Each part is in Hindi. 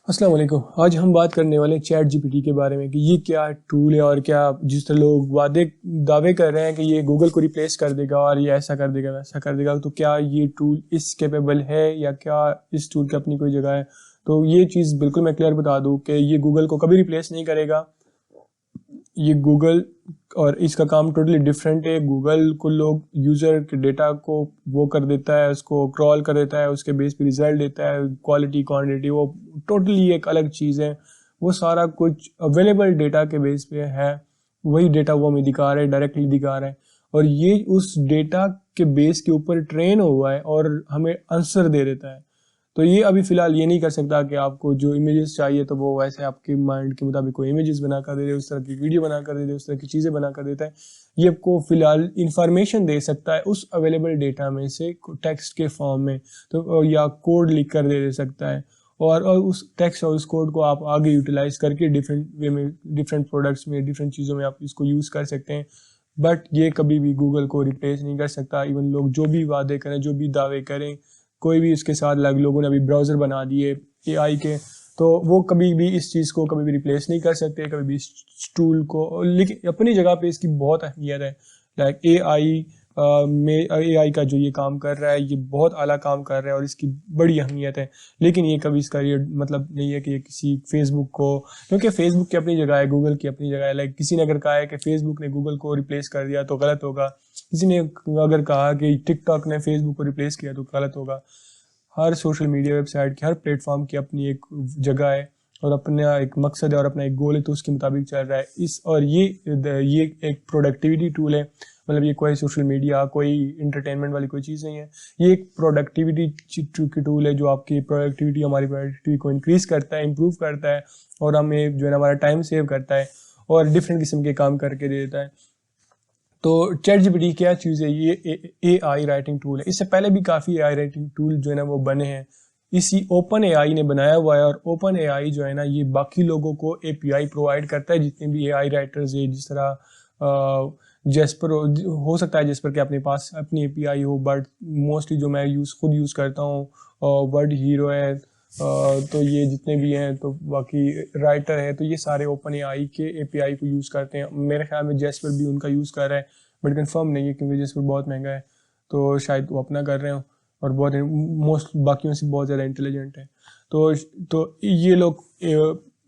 अस्सलाम वालेकुम। आज हम बात करने वाले हैं चैट जीपीटी के बारे में कि ये क्या टूल है और क्या जिस तरह लोग दावे कर रहे हैं कि ये गूगल को रिप्लेस कर देगा और ये ऐसा कर देगा वैसा कर देगा, तो क्या ये टूल इस कैपेबल है या क्या इस टूल की अपनी कोई जगह है। तो ये चीज़ बिल्कुल मैं क्लियर बता दूं कि ये गूगल को कभी रिप्लेस नहीं करेगा। ये गूगल और इसका काम टोटली डिफरेंट है। गूगल को लोग यूज़र के डेटा को वो कर देता है, उसको क्रॉल कर देता है, उसके बेस पे रिजल्ट देता है, क्वालिटी क्वांटिटी वो टोटली एक अलग चीज़ है। वो सारा कुछ अवेलेबल डेटा के बेस पे है, वही डेटा वो हमें दिखा रहा है, डायरेक्टली दिखा रहा है और ये उस डेटा के बेस के ऊपर ट्रेन हुआ है और हमें आंसर दे देता है। तो ये अभी फिलहाल ये नहीं कर सकता कि आपको जो इमेजेस चाहिए तो वो वैसे आपके माइंड के मुताबिक कोई इमेजेस बना कर दे दे, उस तरह की वीडियो बना कर दे दे, उस तरह की चीज़ें बना कर देता है। ये आपको फिलहाल इंफॉर्मेशन दे सकता है उस अवेलेबल डेटा में से टेक्स्ट के फॉर्म में, तो या कोड लिख कर दे सकता है और उस टेक्स्ट और उस कोड को आप आगे यूटिलाइज करके डिफरेंट वे में, डिफरेंट प्रोडक्ट्स में, डिफरेंट चीज़ों में आप इसको यूज़ कर सकते हैं। बट ये कभी भी गूगल को रिप्लेस नहीं कर सकता। इवन लोग जो भी वादे करें, जो भी दावे करें, कोई भी इसके साथ लोगों ने अभी ब्राउज़र बना दिए एआई के, तो वो कभी भी इस चीज़ को कभी भी रिप्लेस नहीं कर सकते, कभी भी इस टूल को। लेकिन अपनी जगह पे इसकी बहुत अहमियत है। लाइक एआई में एआई का जो ये काम कर रहा है, ये बहुत आला काम कर रहा है और इसकी बड़ी अहमियत है। लेकिन ये कभी इसका ये मतलब नहीं है कि ये किसी फेसबुक को, क्योंकि फेसबुक की अपनी जगह है, गूगल की अपनी जगह है। लाइक किसी ने अगर कहा है कि फेसबुक ने गूगल को रिप्लेस कर दिया तो गलत होगा, किसी ने अगर कहा कि टिकटॉक ने फेसबुक को रिप्लेस किया तो गलत होगा। हर सोशल मीडिया वेबसाइट की, हर प्लेटफॉर्म की अपनी एक जगह है और अपना एक मकसद है और अपना एक गोल है, तो उसके मुताबिक चल रहा है इस। और ये एक प्रोडक्टिविटी टूल है। मतलब ये कोई सोशल मीडिया, कोई इंटरटेनमेंट वाली कोई चीज़ नहीं है। ये एक प्रोडक्टिविटी की टूल है जो आपकी प्रोडक्टिविटी, हमारी प्रोडक्टिविटी को इंक्रीज़ करता है, इम्प्रूव करता है और हमें जो है ना हमारा टाइम सेव करता है और डिफरेंट किस्म के काम करके दे देता है। तो चैट जीपीटी क्या चीज़ है? ये ए आई राइटिंग टूल है। इससे पहले भी काफ़ी ए आई राइटिंग टूल जो है ना वो बने हैं, इसी ओपन ए आई ने बनाया हुआ है। और ओपन ए आई जो है ना ये बाकी लोगों को एपीआई प्रोवाइड करता है, जितने भी ए आई राइटर्स है, जिस तरह जेस्पर हो सकता है जेस्पर के अपने पास अपनी एपीआई हो, बट मोस्टली जो मैं खुद यूज़ करता हूँ वर्ड हीरो है। तो ये जितने भी हैं, तो बाकी राइटर है, तो ये सारे ओपन एआई के एपीआई को यूज़ करते हैं। मेरे ख्याल में जेस्पर भी उनका यूज़ कर रहा है, बट कंफर्म नहीं है क्योंकि जेस्पर बहुत महंगा है, तो शायद वो अपना कर रहे हो। और बहुत मोस्ट बाकियों से बहुत ज़्यादा इंटेलिजेंट है। तो ये लोग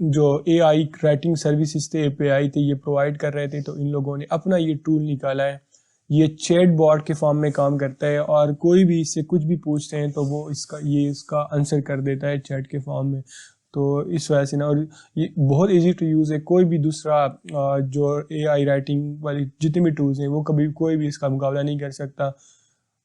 जो एआई राइटिंग सर्विसेज थे, एपीआई थे, ये प्रोवाइड कर रहे थे, तो इन लोगों ने अपना ये टूल निकाला है। ये चैट बॉट के फॉर्म में काम करता है और कोई भी इससे कुछ भी पूछते हैं तो वो इसका आंसर कर देता है चैट के फॉर्म में। तो इस वजह से ना, और ये बहुत इजी टू यूज़ है। कोई भी दूसरा जो एआई राइटिंग वाली जितने भी टूल्स हैं वो कभी कोई भी इसका मुकाबला नहीं कर सकता।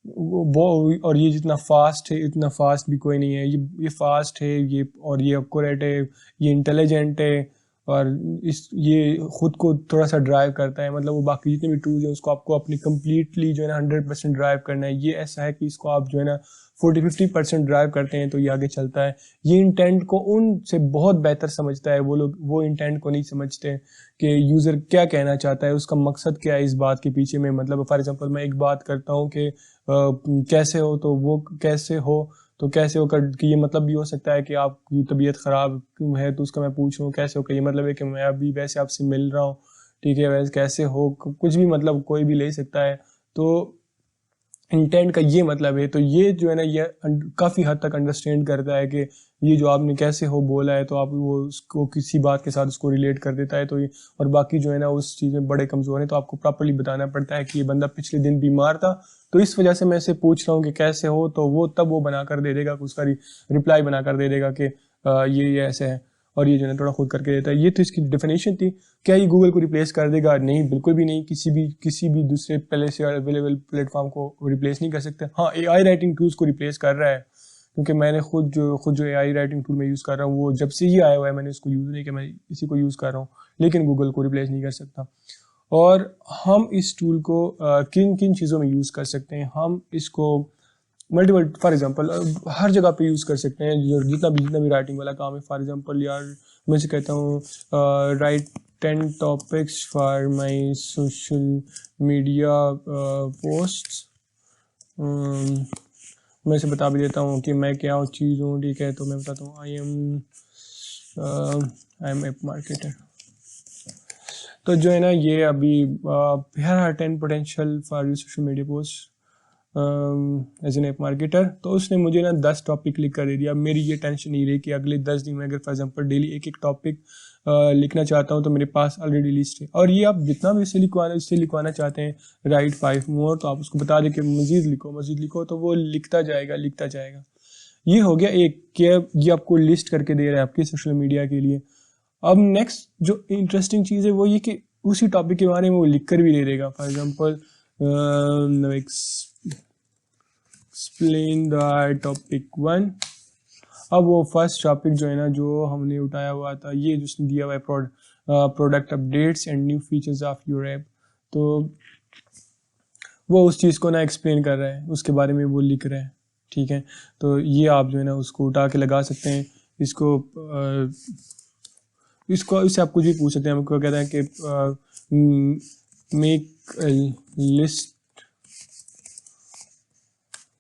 वो और ये जितना फास्ट है, इतना फास्ट भी कोई नहीं है। ये फास्ट है, ये और ये एक्यूरेट है, ये इंटेलिजेंट है और ये खुद को थोड़ा सा ड्राइव करता है। मतलब वो बाकी जितने भी टूल्स हैं उसको आपको अपनी कंप्लीटली जो है ना 100% ड्राइव करना है। ये ऐसा है कि इसको आप जो है ना 40-50% ड्राइव करते हैं तो ये आगे चलता है। ये इंटेंट को उनसे बहुत बेहतर समझता है। वो लोग वो इंटेंट को नहीं समझते कि यूज़र क्या कहना चाहता है, उसका मकसद क्या है इस बात के पीछे में। मतलब फॉर एग्जांपल मैं एक बात करता हूँ कि कैसे हो, तो वो कैसे हो, तो कैसे हो कर कि ये मतलब भी हो सकता है कि आपकी तबीयत ख़राब है, तो उसका मैं पूछ रहा हूँ कैसे हो, कि ये मतलब है कि मैं अभी वैसे आपसे मिल रहा हूँ, ठीक है, वैसे कैसे हो, कुछ भी मतलब कोई भी ले सकता है। तो इंटेंट का ये मतलब है। तो ये जो है ना ये काफ़ी हद तक अंडरस्टैंड करता है कि ये जो आपने कैसे हो बोला है, तो आप वो उसको किसी बात के साथ उसको रिलेट कर देता है। तो ये और बाकी जो है ना उस चीज़ में बड़े कमज़ोर हैं, तो आपको प्रॉपर्ली बताना पड़ता है कि ये बंदा पिछले दिन बीमार था, तो इस वजह से मैं इसे पूछ रहा हूँ कि कैसे हो, तो वो तब वो बना कर दे देगा, उसका रिप्लाई बना कर दे देगा कि ये ऐसे है। और ये जो है थोड़ा खुद करके देता है। ये तो इसकी डेफिनेशन थी। क्या ये गूगल को रिप्लेस कर देगा? नहीं, बिल्कुल भी नहीं। किसी भी दूसरे पहले से अवेलेबल प्लेटफॉर्म को रिप्लेस नहीं कर सकते। हाँ, एआई राइटिंग टूल्स को रिप्लेस कर रहा है, क्योंकि मैंने खुद जो एआई राइटिंग टूल मैं यूज़ कर रहा हूँ वो जब से ही आया हुआ है, मैंने उसको यूज़ नहीं किया, मैं इसी को यूज़ कर रहा हूँ। लेकिन गूगल को रिप्लेस नहीं कर सकता। और हम इस टूल को किन किन चीज़ों में यूज़ कर सकते हैं? हम इसको मल्टीपल, फॉर एग्जांपल हर जगह पे यूज़ कर सकते हैं। जो जितना भी राइटिंग वाला काम है, फॉर एग्जांपल यार मैं से कहता हूँ right 10 topics for my social media posts. मैं से बता भी देता हूँ कि मैं क्या चीज़ हूँ, ठीक है। तो मैं बताता हूँ I am I am app marketer. तो जो है ना ये अभी here are 10 potential for your social media posts as an app marketer. तो उसने मुझे ना 10 टॉपिक लिख कर दे दिया। मेरी ये टेंशन नहीं रही कि अगले 10 दिन में अगर फॉर एग्जांपल डेली एक एक टॉपिक लिखना चाहता हूँ तो मेरे पास ऑलरेडी लिस्ट है। और ये आप जितना भी इससे लिखवाना चाहते हैं राइट 5 मोर, तो आप उसको बता दें कि मज़ीद लिखो तो वो लिखता जाएगा। ये हो गया एक कि ये आपको लिस्ट करके दे रहा है आपके सोशल मीडिया के लिए। अब नेक्स्ट जो इंटरेस्टिंग चीज़ है वो ये कि उसी टॉपिक के बारे में वो लिख कर भी दे देगा। For example explain the topic 1। अब वो फर्स्ट टॉपिक जो है ना जो हमने उठाया हुआ था, ये जिसने दिया हुआ है product updates and new features of your app, तो वो उस चीज़ को ना एक्सप्लेन कर रहा है, उसके बारे में वो लिख रहा है। ठीक है, तो ये आप जो है ना उसको उठा के लगा सकते हैं। इससे आप कुछ भी पूछ सकते हैं। हमको कहते हैं कि make list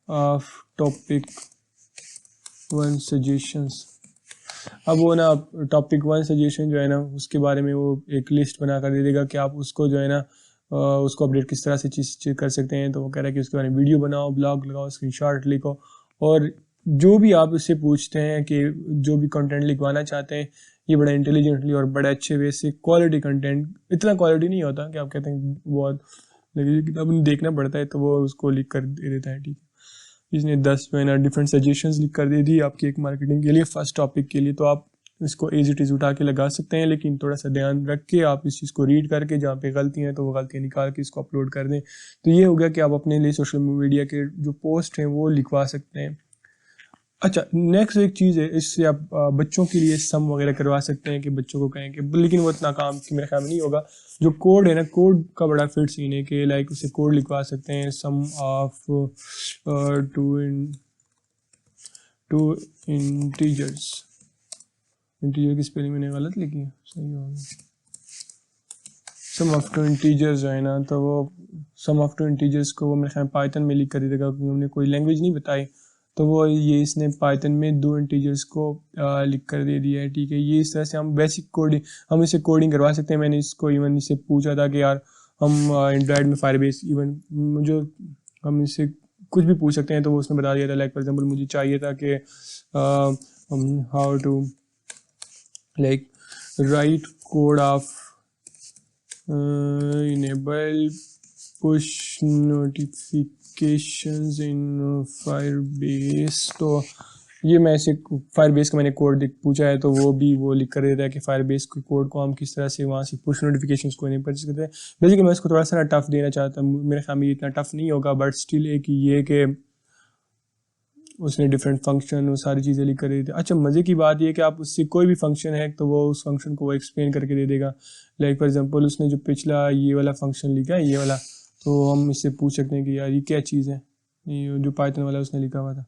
of topic 1 suggestions. अब वो ना टॉपिक 1 सजेशन जो है ना उसके बारे में वो एक लिस्ट बना कर दे देगा कि आप उसको जो है ना उसको अपडेट किस तरह से चीज़ कर सकते हैं। तो वो कह रहा है कि उसके बारे में वीडियो बनाओ, ब्लॉग लगाओ, स्क्रीनशॉट लिखो, और जो भी आप उससे पूछते हैं कि जो भी कंटेंट लिखवाना चाहते हैं, ये बड़ा इंटेलिजेंटली और बड़े अच्छे वे से क्वालिटी कंटेंट, इतना क्वालिटी नहीं होता कि आप कहते हैं बहुत, लेकिन अब देखना पड़ता है तो वो उसको लिख कर दे देता है। ठीक है, इसने 10 डिफरेंट सजेशंस लिख कर दे दी आपकी एक मार्केटिंग के लिए फर्स्ट टॉपिक के लिए। तो आप इसको एज इट इज़ उठा के लगा सकते हैं, लेकिन थोड़ा सा ध्यान रख के आप इस चीज़ को रीड करके जहाँ पे गलती हैं तो वो गलतियाँ निकाल के इसको अपलोड कर दें। तो ये हो गया कि आप अपने लिए सोशल मीडिया के जो पोस्ट हैं वो लिखवा सकते हैं। अच्छा, नेक्स्ट एक चीज़ है, इससे आप बच्चों के लिए सम वगैरह करवा सकते हैं कि बच्चों को कहें कि, लेकिन वो इतना काम कि मेरे ख्याल में नहीं होगा। जो कोड है ना, कोड का बड़ा फिट सीन है कि लाइक उसे कोड लिखवा सकते हैं, सम ऑफ टू इंटीजर्स। इंटीजर की स्पेलिंग मैंने गलत लिखी है, सही होगा। सम ऑफ टू इंटीजर्स जो है ना, तो वो सम ऑफ टू इंटीजर्स को वो मेरे ख्याल पाइथन में लिख कर देगा, क्योंकि हमने कोई लैंग्वेज नहीं बताई। तो वो ये इसने पाइथन में 2 इंटीजर्स को लिख कर दे दिया है। ठीक है, ये इस तरह से हम बेसिक कोडिंग, हम इसे कोडिंग करवा सकते हैं। मैंने इसको इवन इससे पूछा था कि यार हम एंड्रॉयड में फायरबेस, इवन जो हम इससे कुछ भी पूछ सकते हैं, तो वो उसने बता दिया था। लाइक फॉर एग्जांपल मुझे चाहिए था कि how to like write code of enable push notifications in Firebase। तो ये मैं इसे Firebase का मैंने कोड पूछा है, तो वो भी वो लिख कर देता है कि Firebase के कोड को हम किस तरह से वहाँ से पुश नोटिफिकेशंस को इनेबल कर सकते हैं। बेसिकली मैं इसको थोड़ा सा ना टफ देना चाहता हूँ, मेरे ख्याल में इतना टफ नहीं होगा, बट स्टिल एक ये कि उसने डिफरेंट फंक्शन वो सारी चीज़ें लिख कर दे दी। अच्छा, मज़े की बात ये कि आप उससे कोई भी फंक्शन है तो वो उस फंक्शन को वो एक्सप्लेन करके दे देगा। लाइक फॉर एग्जांपल उसने जो पिछला ये वाला फंक्शन लिखा है, ये वाला, तो हम इससे पूछ सकते हैं कि यार ये क्या चीज़ है। ये जो पाइथन वाला उसने लिखा हुआ था,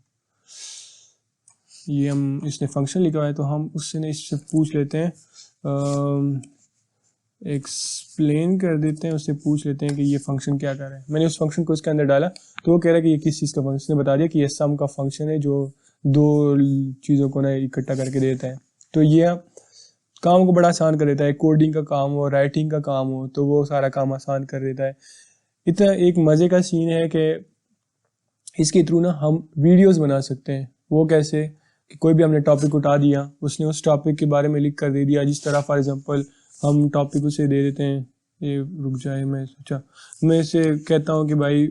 ये हम इसने फंक्शन लिखा हुआ है, तो हम उससे इससे पूछ लेते हैं, एक्सप्लेन कर देते हैं, उससे पूछ लेते हैं कि ये फंक्शन क्या कर रहा है। मैंने उस फंक्शन को इसके अंदर डाला, तो वो कह रहा है कि ये किस चीज़ का फंक्शन है। बता दिया कि ये सम का फंक्शन है जो 2 चीज़ों को ना इकट्ठा करके देता है। तो ये काम को बड़ा आसान कर देता है। कोडिंग का काम हो, राइटिंग का काम हो, तो वो सारा काम आसान कर देता है। इतना एक मज़े का सीन है कि इसके थ्रू ना हम वीडियोज़ बना सकते हैं। वो कैसे कि कोई भी हमने टॉपिक उठा दिया, उसने उस टॉपिक के बारे में लिख कर दे दिया। जिस तरह फॉर एग्जांपल हम टॉपिक उसे दे देते हैं, ये रुक जाए, मैं सोचा मैं इसे कहता हूँ कि भाई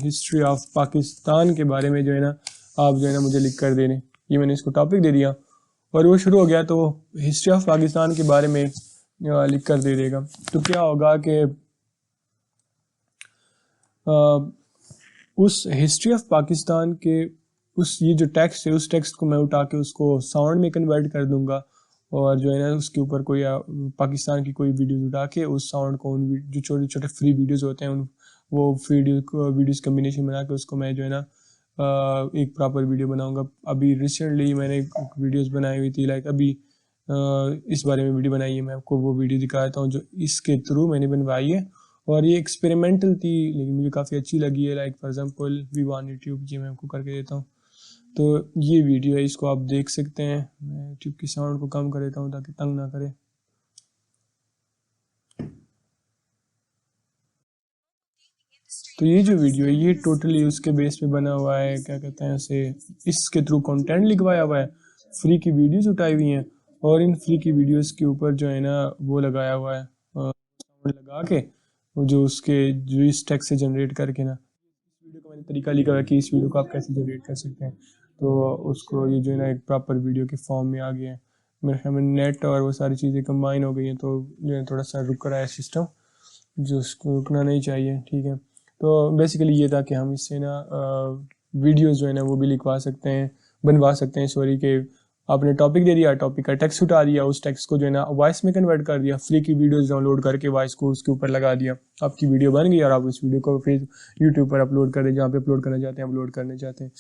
हिस्ट्री ऑफ पाकिस्तान के बारे में जो है ना आप जो है ना मुझे लिख कर दे दें। ये मैंने इसको टॉपिक दे दिया और वो शुरू हो गया, तो हिस्ट्री ऑफ पाकिस्तान के बारे में लिख कर दे देगा। तो क्या होगा कि उस हिस्ट्री ऑफ पाकिस्तान के उस ये जो टेक्स्ट है, उस टेक्स्ट को मैं उठा के उसको साउंड में कन्वर्ट कर दूंगा, और जो है ना उसके ऊपर कोई पाकिस्तान की कोई वीडियो उठा के उस साउंड को, उन जो छोटे छोटे फ्री वीडियोस होते हैं उन वो वीडियोस कम्बिनेशन बना के उसको मैं जो है ना एक प्रॉपर वीडियो बनाऊंगा। अभी रिसेंटली मैंने वीडियोस बनाई हुई थी, लाइक अभी इस बारे में वीडियो बनाई है, मैं आपको वो वीडियो दिखाता हूँ जो इसके थ्रू मैंने बनवाई है। और ये एक्सपेरिमेंटल थी, लेकिन मुझे काफ़ी अच्छी लगी है। Like for example we want YouTube, ये मैं आपको करके देता हूँ। तो ये वीडियो है, इसको आप देख सकते हैं। मैं यूट्यूब की साउंड को कम कर देता हूँ ताकि तंग ना करे। तो ये जो वीडियो है ये टोटली उसके बेस पे बना हुआ है, क्या कहते हैं उसे, इसके थ्रू कंटेंट लिखवाया हुआ है, फ्री की वीडियोस उठाई हुई हैं और इन फ्री की वीडियोस के ऊपर जो है ना वो लगाया हुआ है, लगा के जो उसके जो इस टेक्स्ट से जनरेट करके ना, इस वीडियो का मैंने तरीका लिखा हुआ है कि इस वीडियो को आप कैसे जनरेट कर सकते हैं। तो उसको ये जो है ना एक प्रॉपर वीडियो के फॉर्म में आ गया है। मेरे ख्याल में नेट और वो सारी चीज़ें कंबाइन हो गई हैं, तो जो है थोड़ा सा रुक रहा है सिस्टम, जो उसको रुकना नहीं चाहिए, ठीक है। तो बेसिकली ये था कि हम इससे ना वीडियोस जो है ना वो भी लिखवा सकते हैं, बनवा सकते हैं, सॉरी, कि आपने टॉपिक दे दिया, टॉपिक का टेक्स्ट उठा दिया, उस टेक्स्ट को जो है ना वॉइस में कन्वर्ट कर दिया, फ्री की वीडियोस डाउनलोड करके वॉइस को उसके ऊपर लगा दिया, आपकी वीडियो बन गई और आप उस वीडियो को फिर यूट्यूब पर अपलोड कर दें, जहाँ पे अपलोड करना चाहते हैं अपलोड करना चाहते हैं।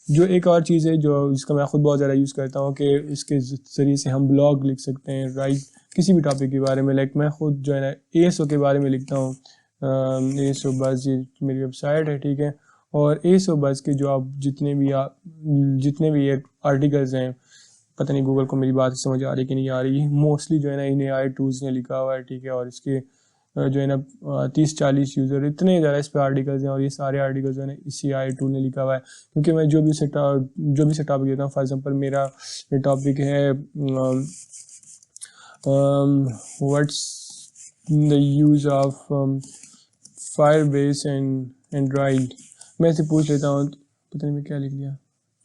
जो एक और चीज़ है जो जिसका मैं खुद बहुत ज़्यादा यूज़ करता हूँ कि इसके ज़रिए से हम ब्लॉग लिख सकते हैं, राइट, किसी भी टॉपिक के बारे में। लाइक मैं खुद जो है ना ASO के बारे में लिखता हूँ, ASO बज़ ये मेरी वेबसाइट है, ठीक है। और ASO बज़ के जो आप जितने भी एक आर्टिकल्स हैं, पता नहीं गूगल को मेरी बात समझ आ रही कि नहीं आ रही, मोस्टली जो है ना इन AI टूल्स ने लिखा हुआ है, ठीक है। और इसके जो है ना 30-40 यूज़र, इतने ज़्यादा इस पर आर्टिकल्स हैं और ये सारे आर्टिकल्स जो है ना इसी AI टूल ने लिखा हुआ है। क्योंकि मैं जो भी से टॉपिक देता हूँ, फॉर एग्जांपल मेरा ये टॉपिक है what's the use of Firebase and Android, मैं इसे पूछ लेता हूँ, पता नहीं मैं क्या लिख लिया,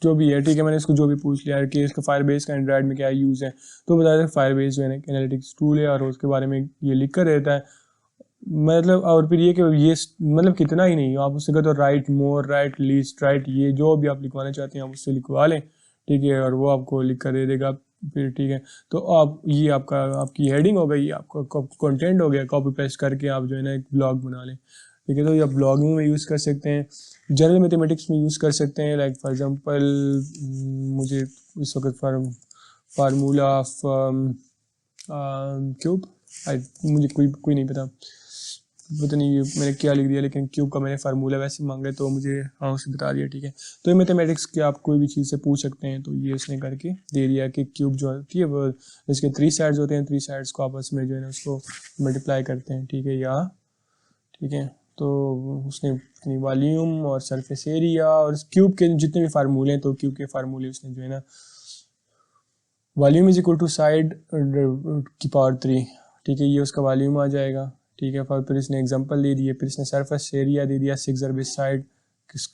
जो भी है, ठीक है। मैंने इसको जो भी पूछ लिया है कि इसका फायरबेस का एंड्रॉइड में क्या यूज़ है, तो बता दें फायरबेस जो है ना एनालिटिक्स टूल है और उसके बारे में ये लिख कर रहता है। मतलब और फिर ये कि ये मतलब कितना ही नहीं, आप उससे कहते हो राइट मोर, राइट लीस्ट, राइट, ये जो भी आप लिखवाना चाहते हैं आप उससे लिखवा लें, ठीक है, और वो आपको लिख कर दे देगा फिर, ठीक है। तो आप ये आपकी हेडिंग हो गई, आपका कंटेंट हो गया, कॉपी पेस्ट करके आप जो है ना एक ब्लॉग बना लें, ठीक है। तो ये आप ब्लॉगिंग में यूज़ कर सकते हैं, जनरल मैथमेटिक्स में यूज़ कर सकते हैं। लाइक फॉर एग्जांपल मुझे इस वक्त फार्मूला ऑफ क्यूब, मुझे कोई नहीं पता नहीं मैंने क्या लिख दिया, लेकिन क्यूब का मैंने फार्मूला वैसे मांगा तो मुझे हाँ उसने बता दिया, ठीक है। तो ये मैथमेटिक्स के आप कोई भी चीज़ से पूछ सकते हैं, तो ये उसने करके दे दिया कि क्यूब जो होती है वो इसके 3 साइड्स होते हैं, 3 साइड्स को आपस में जो है ना उसको मल्टीप्लाई करते हैं, ठीक है, या ठीक है। तो उसने अपनी वॉल्यूम और सरफेस एरिया और क्यूब के जितने भी फार्मूले हैं, तो क्यूब के फार्मूले उसने जो है ना volume is equal to side की पावर 3, ठीक है, ये उसका वॉल्यूम आ जाएगा, ठीक है। फिर इसने एग्जांपल दे दिए, फिर इसने सरफेस एरिया दे दिया 6 ज़रब साइड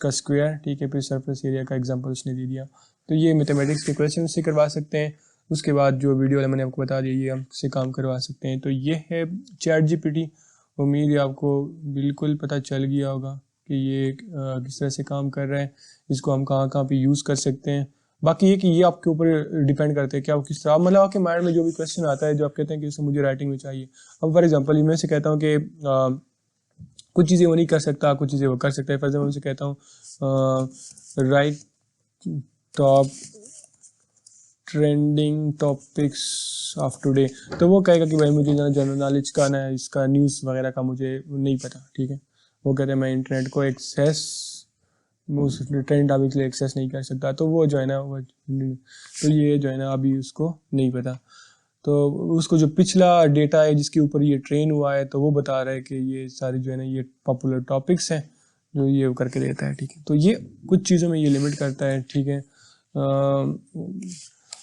का स्क्वायर, ठीक है, फिर सरफेस एरिया का एग्जांपल उसने दे दिया। तो ये मैथमेटिक्स के क्वेश्चन से करवा सकते हैं। उसके बाद जो वीडियो वाला मैंने आपको बता दिया ये हमसे काम करवा सकते हैं। तो ये है चैट GPT। उम्मीद है आपको बिल्कुल पता चल गया होगा कि ये किस तरह से काम कर रहा है, इसको हम कहाँ कहाँ पे यूज़ कर सकते हैं। बाकी ये कि ये आपके ऊपर डिपेंड करते हैं कि आप किस तरह, मतलब आपके माइंड में जो भी क्वेश्चन आता है जो आप कहते हैं कि इसे मुझे राइटिंग में चाहिए। अब फॉर एग्जांपल मैं से कहता हूँ कि कुछ चीज़ें वो नहीं कर सकता, कुछ चीज़ें वो कर सकता है। फॉर एग्जाम्पल मैं कहता हूँ right top trending topics of today, तो वो कहेगा कि भाई मुझे जनरल नॉलेज का ना इसका न्यूज़ वगैरह का मुझे नहीं पता, ठीक है। वो कहते हैं मैं इंटरनेट को उस ट्रेंड टॉपिक के लिए एक्सेस नहीं कर सकता, तो वो जो है ना वो, तो ये जो है ना अभी उसको नहीं पता। तो उसको जो पिछला डेटा है जिसके ऊपर ये ट्रेन हुआ है, तो वो बता रहा है कि ये सारी जो है ना ये पॉपुलर टॉपिक्स हैं जो ये करके देता है, ठीक है। तो ये कुछ चीज़ों में ये लिमिट करता है, ठीक है।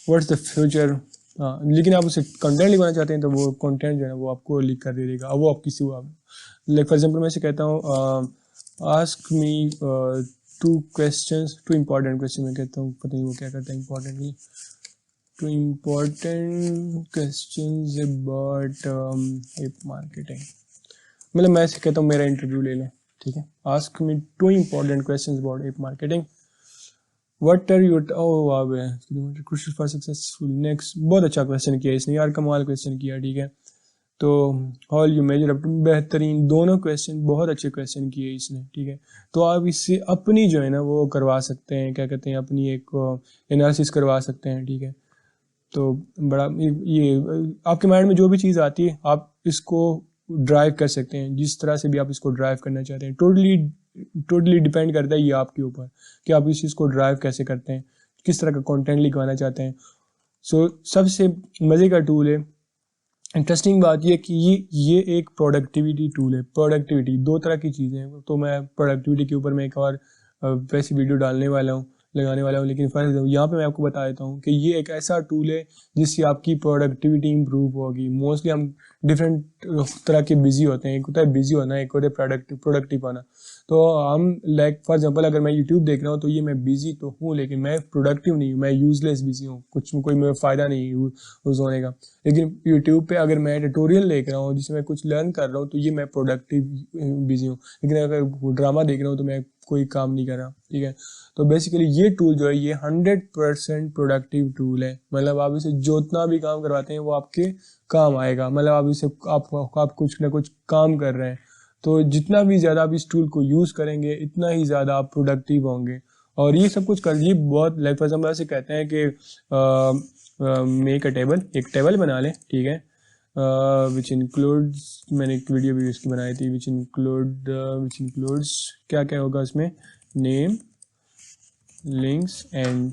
व्हाट्स द फ्यूचर, हाँ, लेकिन आप उसे कंटेंट लिखवाना चाहते हैं तो वो कंटेंट जो है ना वो आपको लिख कर दे देगा। वो आप किसी को लाइक फॉर एग्जांपल मैं से कहता हूँ आस्क मी 2 इम्पॉर्टेंट क्वेश्चन, मैं कहता हूँ पता नहीं वो क्या करता है importantly, 2 important questions about app marketing, मतलब मैं ऐसे कहता हूँ मेरा इंटरव्यू ले लो, ठीक है। Ask me 2 important questions about app marketing, what are your, oh वाह क्रूशियल फॉर सक्सेसफुल, नेक्स्ट, बहुत अच्छा क्वेश्चन किया इसने यार, कमाल क्वेश्चन किया, ठीक है। तो ऑल यू मेजर अप, बेहतरीन, दोनों क्वेश्चन बहुत अच्छे क्वेश्चन किए इसने, ठीक है। तो आप इससे अपनी जो है ना वो करवा सकते हैं, क्या कहते हैं, अपनी एक एनालिसिस करवा सकते हैं, ठीक है। तो बड़ा ये आपके माइंड में जो भी चीज़ आती है आप इसको ड्राइव कर सकते हैं, जिस तरह से भी आप इसको ड्राइव करना चाहते हैं। टोटली डिपेंड करता है ये आपके ऊपर कि आप इस चीज़ को ड्राइव कैसे करते हैं, किस तरह का कंटेंट लिखवाना चाहते हैं। सो सबसे मज़े का टूल है। इंटरेस्टिंग बात यह कि ये एक प्रोडक्टिविटी टूल है। प्रोडक्टिविटी दो तरह की चीज़ें हैं, तो मैं प्रोडक्टिविटी के ऊपर मैं एक और वैसी वीडियो लगाने वाला हूँ, लेकिन फर्स्ट यहाँ पे मैं आपको बता देता हूँ कि ये एक ऐसा टूल है जिससे आपकी प्रोडक्टिविटी इंप्रूव होगी। मोस्टली हम डिफरेंट तरह के बिजी होते हैं, एक होता है बिजी होना, एक होता है प्रोडक्टिव होना। तो हम लाइक फॉर एग्जांपल अगर मैं यूट्यूब देख रहा हूँ तो ये मैं बिजी तो हूँ, लेकिन मैं प्रोडक्टिव नहीं हूँ, मैं यूजलेस बिजी हूँ, कोई मेरा फ़ायदा नहीं है यूज़ होने का। लेकिन यूट्यूब पे अगर मैं ट्यूटोरियल देख रहा हूँ जिसमें मैं कुछ लर्न कर रहा हूँ तो ये मैं प्रोडक्टिव बिजी हूँ। लेकिन अगर ड्रामा देख रहा हूँ तो मैं कोई काम नहीं कर रहा, ठीक है। तो बेसिकली ये टूल जो है ये 100% प्रोडक्टिव टूल है। मतलब आप इसे जितना भी काम करवाते हैं वो आपके काम आएगा। मतलब आप इसे आप कुछ ना कुछ काम कर रहे हैं, तो जितना भी ज़्यादा आप इस टूल को यूज़ करेंगे इतना ही ज़्यादा आप प्रोडक्टिव होंगे। और ये सब कुछ कर ये बहुत लाइक फॉर एग्जाम्पल ऐसे कहते हैं कि मेक अ टेबल, एक टेबल बना लें, ठीक है, विच इंक्लूड्स, मैंने एक वीडियो भी उसकी बनाई थी, विच इंक्लूड्स क्या क्या होगा उसमें, name, links and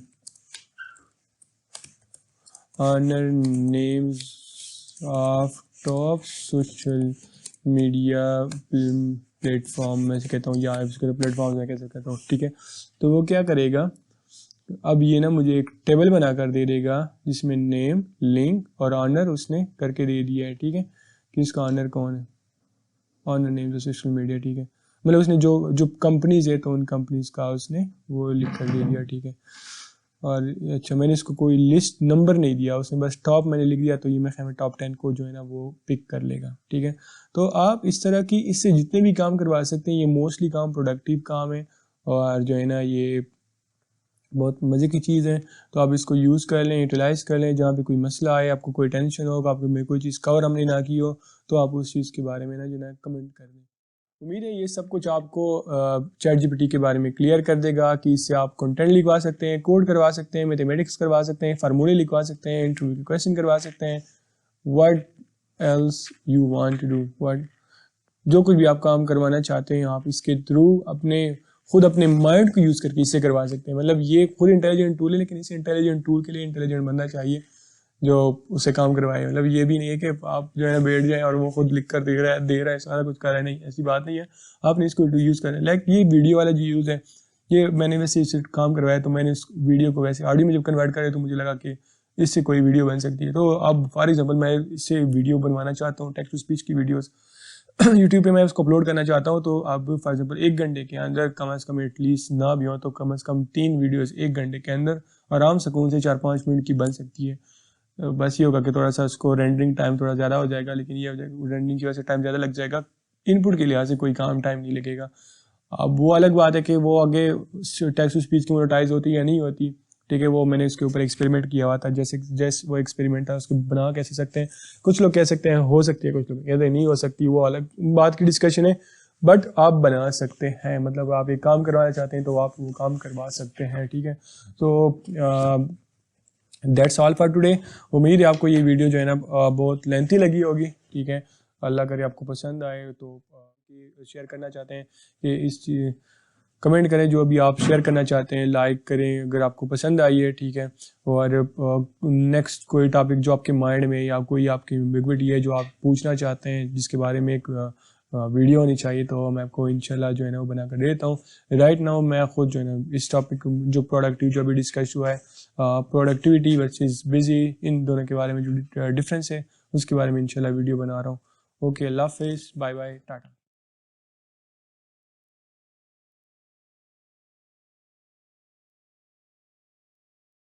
honour names of top social media platform में से कहता हूँ, या इसके प्लेटफॉर्म में कैसे कहता हूँ, ठीक है। तो वो क्या करेगा, अब ये ना मुझे एक टेबल बना कर दे देगा जिसमें नेम, लिंक और ऑनर उसने करके दे दिया है, ठीक है, कि इसका ऑनर कौन है, ऑनर नेम सोशल मीडिया, ठीक है। मतलब उसने जो कंपनीज है तो उन कंपनीज का उसने वो लिख कर दे दिया, ठीक है। और अच्छा मैंने इसको कोई लिस्ट नंबर नहीं दिया, उसने बस टॉप मैंने लिख दिया, तो ये मैं टॉप 10 को जो है ना वो पिक कर लेगा, ठीक है। तो आप इस तरह की इससे जितने भी काम करवा सकते हैं, ये मोस्टली काम प्रोडक्टिव काम है और जो है ना ये बहुत मज़े की चीज़ है। तो आप इसको यूज़ कर लें, यूटिलाइज़ कर लें। जहाँ पे कोई मसला आए, आपको कोई टेंशन हो, आपको में कोई चीज़ कवर हमने ना की हो, तो आप उस चीज़ के बारे में ना जो है कमेंट कर दें। उम्मीद है ये सब कुछ आपको चैट जीपीटी के बारे में क्लियर कर देगा कि इससे आप कंटेंट लिखवा सकते हैं, कोड करवा सकते हैं, मैथमेटिक्स करवा सकते हैं, फार्मूले लिखवा सकते हैं, इंटरव्यू के क्वेश्चन करवा सकते हैं। What else you want to do, what जो कुछ भी आप काम करवाना चाहते हैं आप इसके थ्रू खुद अपने माइंड को यूज़ करके इससे करवा सकते हैं। मतलब ये खुद इंटेलिजेंट टूल है, लेकिन इस इंटेलिजेंट टूल के लिए इंटेलिजेंट बनना चाहिए जो उससे काम करवाए। मतलब ये भी नहीं है कि आप जो है ना बैठ जाएं और वो खुद लिख कर दे रहा है सारा कुछ कर रहा है, नहीं, ऐसी बात नहीं है। आपने इसको यूज़ करना है। लाइक ये वीडियो वाला जो यूज़ है, ये मैंने वैसे इससे काम करवाया, तो मैंने इस वीडियो को वैसे ऑडियो में जब कन्वर्ट करे तो मुझे लगा कि इससे कोई वीडियो बन सकती है। तो अब फॉर एग्जाम्पल मैं इससे वीडियो बनवाना चाहता हूँ, टेक्स्ट टू स्पीच की वीडियोज़ यूट्यूब पे मैं उसको अपलोड करना चाहता हूँ। तो आप फॉर एग्जाम्पल 1 घंटे के अंदर कम से कम एटलीस्ट ना भी हो तो कम से कम 3 वीडियोस 1 घंटे के अंदर आराम सुकून से 4-5 मिनट की बन सकती है। बस ये होगा कि थोड़ा सा उसको रेंडरिंग टाइम थोड़ा ज़्यादा हो जाएगा, लेकिन ये हो जाएगा रेंडरिंग की वजह से टाइम ज़्यादा लग जाएगा, इनपुट के लिहाज से कोई काम टाइम नहीं लगेगा। अब वो अलग बात है कि वो आगे टेक्स्ट टू स्पीच की मोनेटाइज होती है या नहीं होती, ठीक है। वो मैंने उसके ऊपर एक्सपेरिमेंट किया हुआ था, जैसे वो एक्सपेरिमेंट था उसको बना कैसे सकते हैं। कुछ लोग कह सकते हैं हो सकती है, कुछ लोग कहते हैं नहीं हो सकती, वो अलग बात की डिस्कशन है, बट आप बना सकते हैं। मतलब आप एक काम करवाना चाहते हैं तो आप वो काम करवा सकते हैं, ठीक है। तो दैट्स ऑल फॉर टुडे। उम्मीद है आपको ये वीडियो जो है ना बहुत लेंथी लगी होगी, ठीक है। अल्लाह करे आपको पसंद आए तो शेयर करना चाहते हैं कि इस कमेंट करें जो भी आप शेयर करना चाहते हैं, लाइक करें अगर आपको पसंद आई है, ठीक है। और नेक्स्ट कोई टॉपिक जो आपके माइंड में या कोई आपकी एम्बिग्विटी है जो आप पूछना चाहते हैं जिसके बारे में एक वीडियो होनी चाहिए, तो मैं आपको इंशाल्लाह जो है ना वो बना कर देता हूँ। राइट नाउ मैं खुद जो है ना इस टॉपिक जो प्रोडक्टिव जो अभी डिस्कस हुआ है, प्रोडक्टिविटी वर्सेस बिजी, इन दोनों के बारे में जो डिफरेंस है उसके बारे में इंशाल्लाह वीडियो बना रहा हूँ। ओके, अल्लाह हाफिज़, बाय बाय, टाटा।